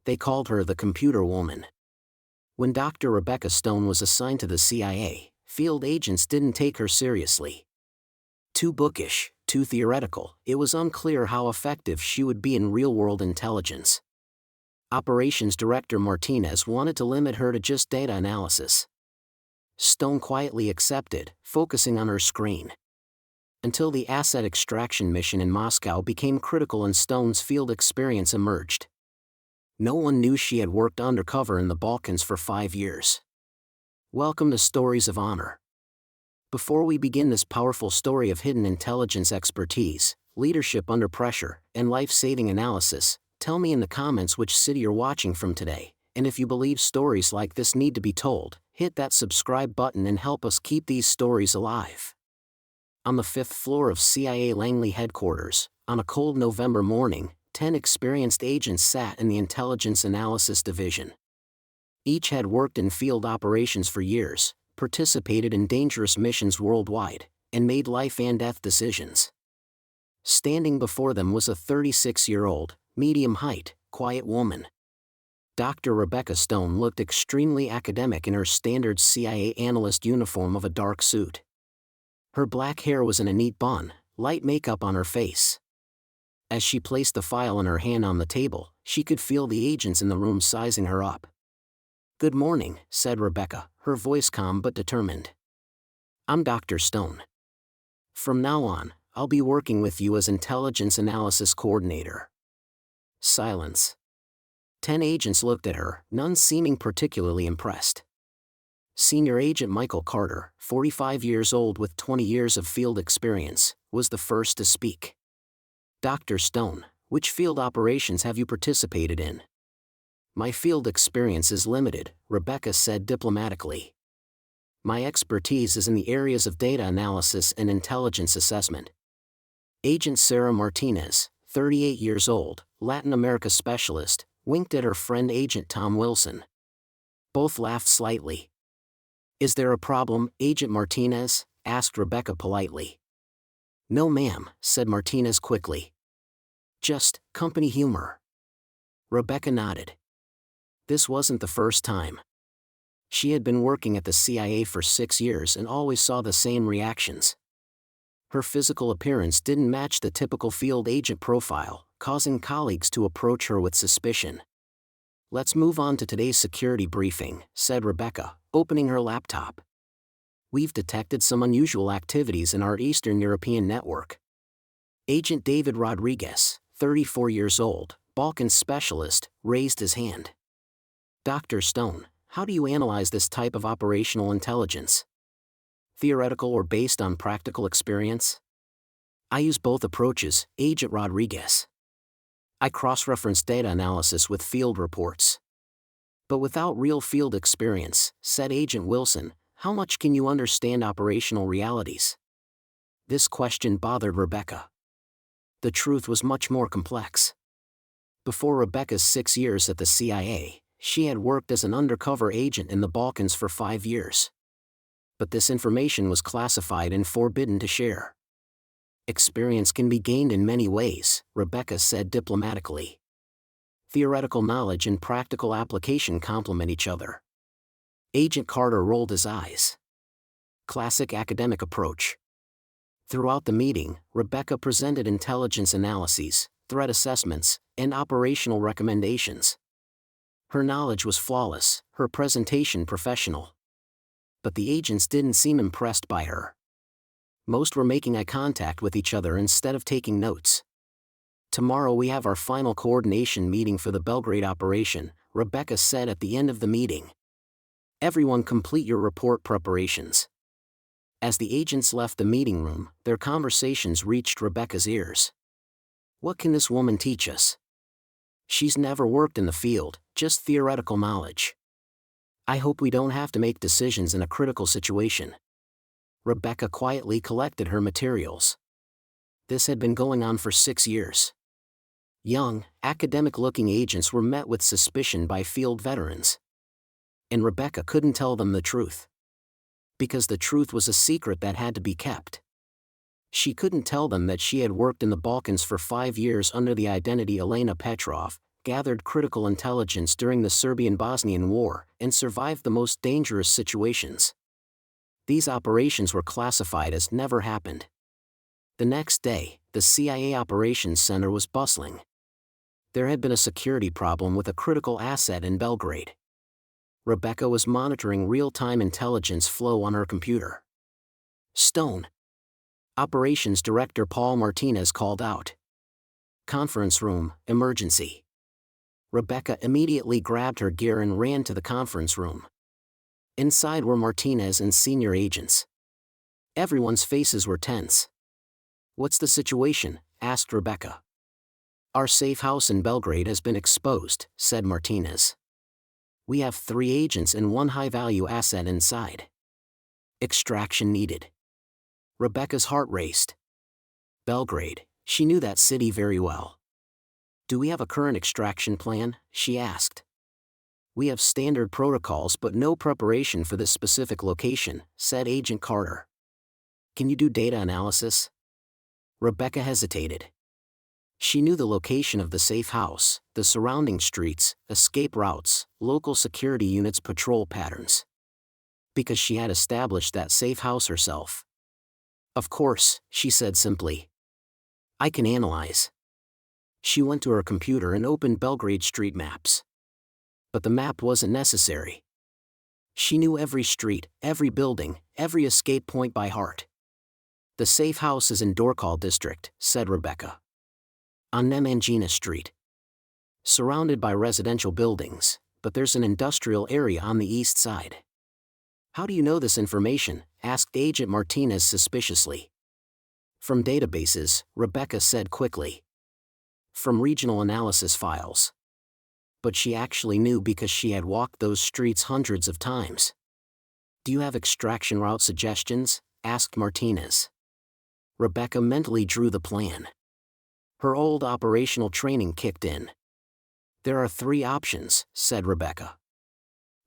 They called her the computer woman. When Dr. Rebecca Stone was assigned to the CIA, field agents didn't take her seriously. Too bookish, too theoretical, it was unclear how effective she would be in real-world intelligence. Operations Director Martinez wanted to limit her to just data analysis. Stone quietly accepted, focusing on her screen. Until the asset extraction mission in Moscow became critical and Stone's field experience emerged. No one knew she had worked undercover in the Balkans for 5 years. Welcome to Stories of Honor. Before we begin this powerful story of hidden intelligence expertise, leadership under pressure, and life-saving analysis, tell me in the comments which city you're watching from today, and if you believe stories like this need to be told, hit that subscribe button and help us keep these stories alive. On the 5th floor of CIA Langley headquarters, on a cold November morning, 10 experienced agents sat in the Intelligence Analysis Division. Each had worked in field operations for years, participated in dangerous missions worldwide, and made life-and-death decisions. Standing before them was a 36-year-old, medium-height, quiet woman. Dr. Rebecca Stone looked extremely academic in her standard CIA analyst uniform of a dark suit. Her black hair was in a neat bun, light makeup on her face. As she placed the file in her hand on the table, she could feel the agents in the room sizing her up. "Good morning," said Rebecca, her voice calm but determined. "I'm Dr. Stone. From now on, I'll be working with you as Intelligence Analysis Coordinator." Silence. 10 agents looked at her, none seeming particularly impressed. Senior Agent Michael Carter, 45 years old with 20 years of field experience, was the first to speak. "Dr. Stone, which field operations have you participated in?" "My field experience is limited," Rebecca said diplomatically. "My expertise is in the areas of data analysis and intelligence assessment." Agent Sarah Martinez, 38 years old, Latin America specialist, winked at her friend Agent Tom Wilson. Both laughed slightly. "Is there a problem, Agent Martinez?" asked Rebecca politely. "No ma'am," said Martinez quickly. "Just company humor." Rebecca nodded. This wasn't the first time. She had been working at the CIA for 6 years and always saw the same reactions. Her physical appearance didn't match the typical field agent profile, causing colleagues to approach her with suspicion. "Let's move on to today's security briefing," said Rebecca, opening her laptop. "We've detected some unusual activities in our Eastern European network." Agent David Rodriguez, 34 years old, Balkans specialist, raised his hand. "Dr. Stone, how do you analyze this type of operational intelligence? Theoretical or based on practical experience?" "I use both approaches, Agent Rodriguez. I cross-reference data analysis with field reports." "But without real field experience," said Agent Wilson, "how much can you understand operational realities?" This question bothered Rebecca. The truth was much more complex. Before Rebecca's 6 years at the CIA, she had worked as an undercover agent in the Balkans for 5 years. But this information was classified and forbidden to share. "Experience can be gained in many ways," Rebecca said diplomatically. "Theoretical knowledge and practical application complement each other." Agent Carter rolled his eyes. Classic academic approach. Throughout the meeting, Rebecca presented intelligence analyses, threat assessments, and operational recommendations. Her knowledge was flawless, her presentation professional. But the agents didn't seem impressed by her. Most were making eye contact with each other instead of taking notes. "Tomorrow we have our final coordination meeting for the Belgrade operation," Rebecca said at the end of the meeting. "Everyone complete your report preparations." As the agents left the meeting room, their conversations reached Rebecca's ears. "What can this woman teach us? She's never worked in the field, just theoretical knowledge. I hope we don't have to make decisions in a critical situation." Rebecca quietly collected her materials. This had been going on for 6 years. Young, academic-looking agents were met with suspicion by field veterans. And Rebecca couldn't tell them the truth. Because the truth was a secret that had to be kept. She couldn't tell them that she had worked in the Balkans for 5 years under the identity Elena Petrov, gathered critical intelligence during the Serbian-Bosnian War, and survived the most dangerous situations. These operations were classified as never happened. The next day, the CIA Operations Center was bustling. There had been a security problem with a critical asset in Belgrade. Rebecca was monitoring real-time intelligence flow on her computer. Stone. Operations Director Paul Martinez called out. Conference room, emergency. Rebecca immediately grabbed her gear and ran to the conference room. Inside were Martinez and senior agents. Everyone's faces were tense. "What's the situation?" asked Rebecca. "Our safe house in Belgrade has been exposed," said Martinez. "We have 3 agents and 1 high-value asset inside. Extraction needed." Rebecca's heart raced. Belgrade, she knew that city very well. "Do we have a current extraction plan?" she asked. "We have standard protocols but no preparation for this specific location," said Agent Carter. "Can you do data analysis?" Rebecca hesitated. She knew the location of the safe house, the surrounding streets, escape routes, local security units' patrol patterns. Because she had established that safe house herself. "Of course," she said simply. "I can analyze." She went to her computer and opened Belgrade street maps. But the map wasn't necessary. She knew every street, every building, every escape point by heart. "The safe house is in Dorkal district," said Rebecca. "On Nemanjina Street. Surrounded by residential buildings, but there's an industrial area on the east side." "How do you know this information?" asked Agent Martinez suspiciously. "From databases," Rebecca said quickly. "From regional analysis files." But she actually knew because she had walked those streets hundreds of times. "Do you have extraction route suggestions?" asked Martinez. Rebecca mentally drew the plan. Her old operational training kicked in. "There are 3 options," said Rebecca.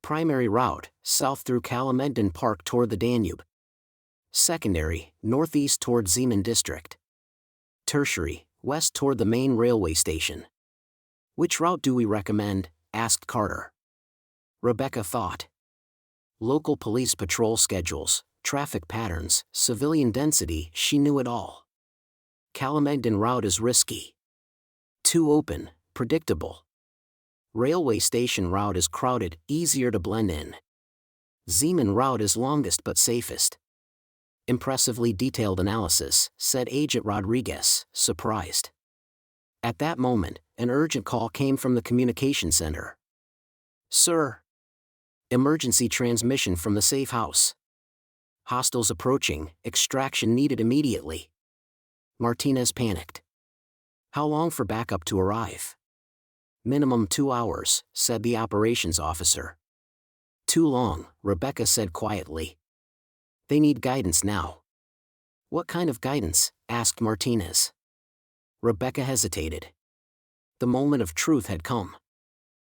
"Primary route, south through Kalemegdan Park toward the Danube. Secondary, northeast toward Zemun district. Tertiary, west toward the main railway station." "Which route do we recommend?" asked Carter. Rebecca thought. Local police patrol schedules, traffic patterns, civilian density, she knew it all. Kalemegdan route is risky. Too open, predictable. Railway station route is crowded, easier to blend in. Zemun route is longest but safest. "Impressively detailed analysis," said Agent Rodriguez, surprised. At that moment, an urgent call came from the communication center. "Sir. Emergency transmission from the safe house. Hostiles approaching, extraction needed immediately." Martinez panicked. "How long for backup to arrive?" "Minimum 2 hours," said the operations officer. "Too long," Rebecca said quietly. "They need guidance now." "What kind of guidance?" asked Martinez. Rebecca hesitated. The moment of truth had come.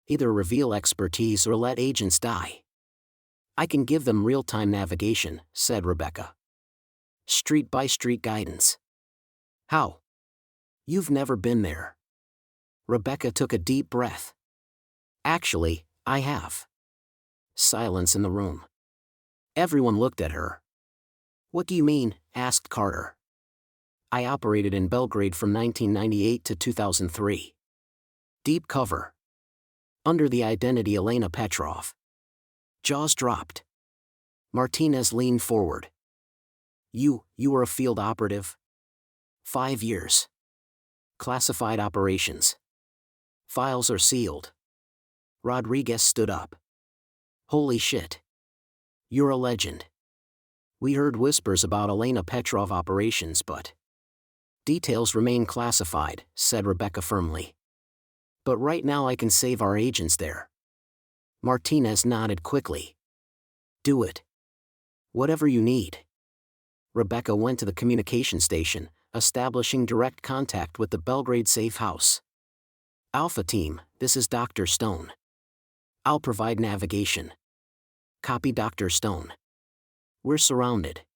Either reveal expertise or let agents die. "I can give them real-time navigation," said Rebecca. "Street-by-street guidance." "How?" "You've never been there." Rebecca took a deep breath. "Actually, I have." Silence in the room. Everyone looked at her. "What do you mean?" asked Carter. "I operated in Belgrade from 1998 to 2003. Deep cover. Under the identity Elena Petrov." Jaws dropped. Martinez leaned forward. You were a field operative?" 5 years. Classified operations. Files are sealed." Rodriguez stood up. "Holy shit. You're a legend. We heard whispers about Elena Petrov operations but..." "Details remain classified," said Rebecca firmly. "But right now I can save our agents there." Martinez nodded quickly. "Do it. Whatever you need." Rebecca went to the communication station, establishing direct contact with the Belgrade safe house. "Alpha Team, this is Dr. Stone. I'll provide navigation." "Copy, Dr. Stone. We're surrounded.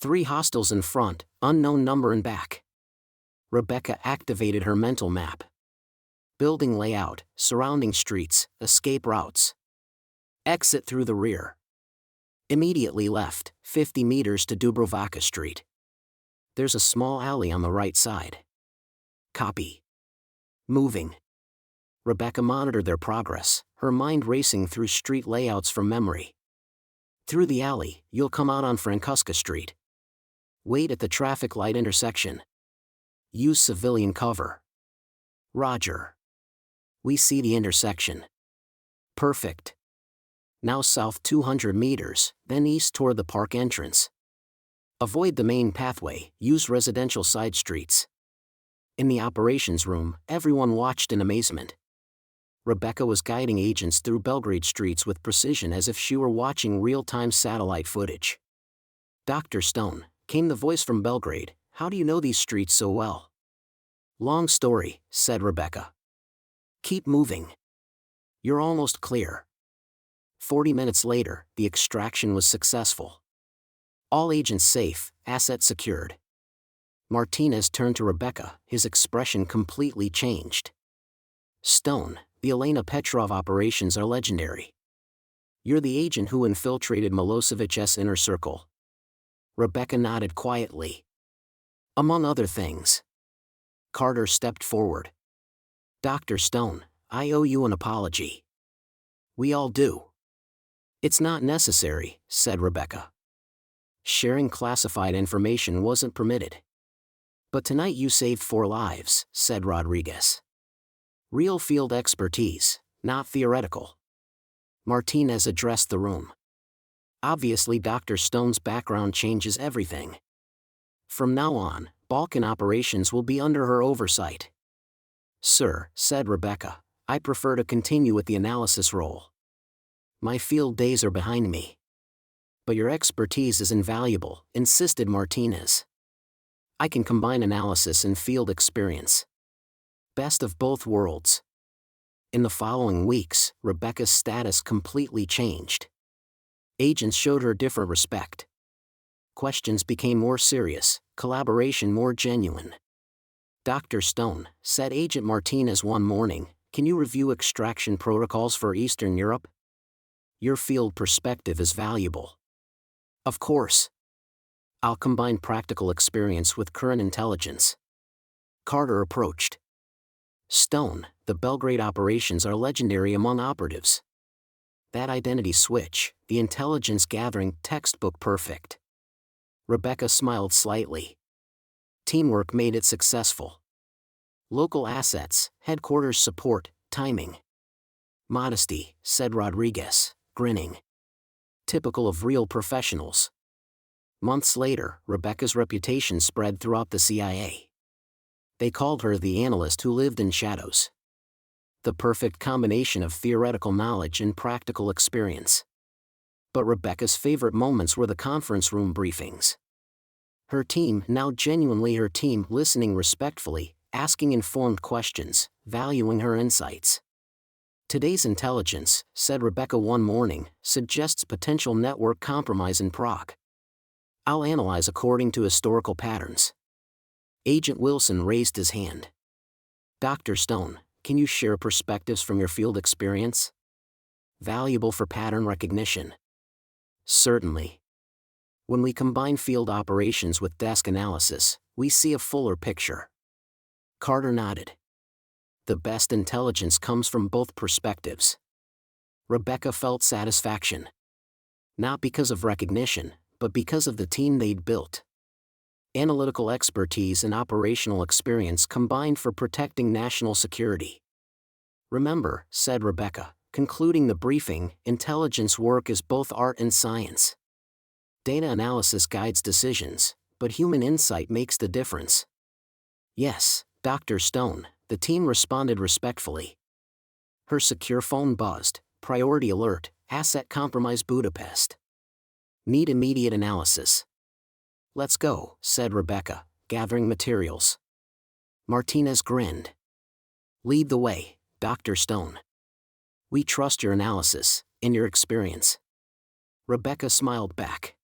3 hostiles in front, unknown number in back." Rebecca activated her mental map. Building layout, surrounding streets, escape routes. Exit through the rear. Immediately left, 50 meters to Dubrovaka Street. There's a small alley on the right side. Copy. Moving. Rebecca monitored their progress, her mind racing through street layouts from memory. Through the alley, you'll come out on Francuska Street. Wait at the traffic light intersection. Use civilian cover. Roger. We see the intersection. Perfect. Now south 200 meters, then east toward the park entrance. Avoid the main pathway, use residential side streets. In the operations room, everyone watched in amazement. Rebecca was guiding agents through Belgrade streets with precision as if she were watching real-time satellite footage. Dr. Stone, came the voice from Belgrade, how do you know these streets so well? Long story, said Rebecca. Keep moving. You're almost clear. 40 minutes later, the extraction was successful. All agents safe, asset secured. Martinez turned to Rebecca, his expression completely changed. Stone, the Elena Petrov operations are legendary. You're the agent who infiltrated Milosevic's inner circle. Rebecca nodded quietly. Among other things. Carter stepped forward. Dr. Stone, I owe you an apology. We all do. It's not necessary, said Rebecca. Sharing classified information wasn't permitted. But tonight you saved 4 lives, said Rodriguez. Real field expertise, not theoretical. Martinez addressed the room. Obviously Dr. Stone's background changes everything. From now on, Balkan operations will be under her oversight. Sir, said Rebecca, I prefer to continue with the analysis role. My field days are behind me. But your expertise is invaluable, insisted Martinez. I can combine analysis and field experience. Best of both worlds. In the following weeks, Rebecca's status completely changed. Agents showed her different respect. Questions became more serious, collaboration more genuine. Dr. Stone, said Agent Martinez one morning, can you review extraction protocols for Eastern Europe? Your field perspective is valuable. Of course. I'll combine practical experience with current intelligence. Carter approached. Stone, the Belgrade operations are legendary among operatives. That identity switch, the intelligence gathering, textbook perfect. Rebecca smiled slightly. Teamwork made it successful. Local assets, headquarters support, timing. Modesty, said Rodriguez, grinning. Typical of real professionals. Months later, Rebecca's reputation spread throughout the CIA. They called her the analyst who lived in shadows. The perfect combination of theoretical knowledge and practical experience. But Rebecca's favorite moments were the conference room briefings. Her team, now genuinely her team, listening respectfully, asking informed questions, valuing her insights. Today's intelligence, said Rebecca one morning, suggests potential network compromise in Prague. I'll analyze according to historical patterns. Agent Wilson raised his hand. Dr. Stone, can you share perspectives from your field experience? Valuable for pattern recognition. Certainly. When we combine field operations with desk analysis, we see a fuller picture. Carter nodded. The best intelligence comes from both perspectives. Rebecca felt satisfaction. Not because of recognition, but because of the team they'd built. Analytical expertise and operational experience combined for protecting national security. Remember, said Rebecca, concluding the briefing, intelligence work is both art and science. Data analysis guides decisions, but human insight makes the difference. Yes, Dr. Stone, the team responded respectfully. Her secure phone buzzed, priority alert, asset compromise Budapest. Need immediate analysis. Let's go, said Rebecca, gathering materials. Martinez grinned. Lead the way, Dr. Stone. We trust your analysis, and your experience. Rebecca smiled back.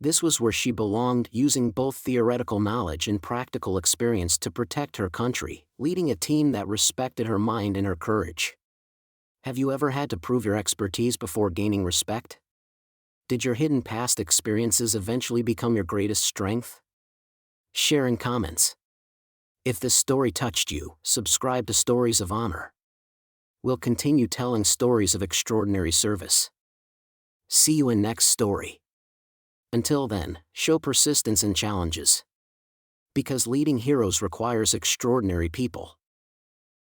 This was where she belonged, using both theoretical knowledge and practical experience to protect her country, leading a team that respected her mind and her courage. Have you ever had to prove your expertise before gaining respect? Did your hidden past experiences eventually become your greatest strength? Share in comments. If this story touched you, subscribe to Stories of Honor. We'll continue telling stories of extraordinary service. See you in next story. Until then, show persistence in challenges. Because leading heroes requires extraordinary people.